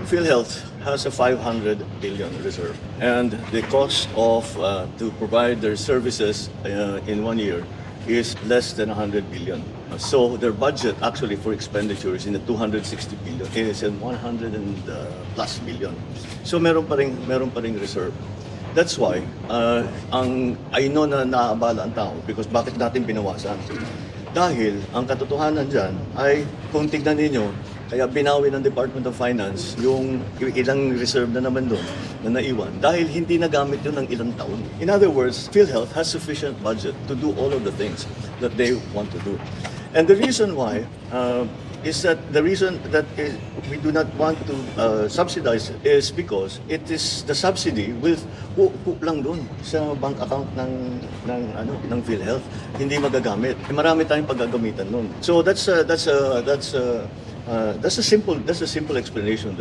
PhilHealth has a 500 billion reserve, and the cost of to provide their services in 1 year is less than 100 billion. So their budget actually for expenditures in the 260 billion is in 100 and plus billion. So meron pa ring reserve. That's why I know na naabala ang tao because bakit natin binawasan? Dahil ang katotohanan dyan ay kung tignan ninyo, kaya binawi ng Department of Finance yung ilang reserve na naman doon na naiwan dahil hindi nagamit yun ng ilang taon. In other words, PhilHealth has sufficient budget to do all of the things that they want to do. And the reason why is that we do not want to subsidize it is because it is the subsidy with hook lang doon sa bank account ng PhilHealth, hindi magagamit. Marami tayong paggagamitan noon. So that's a simple explanation there.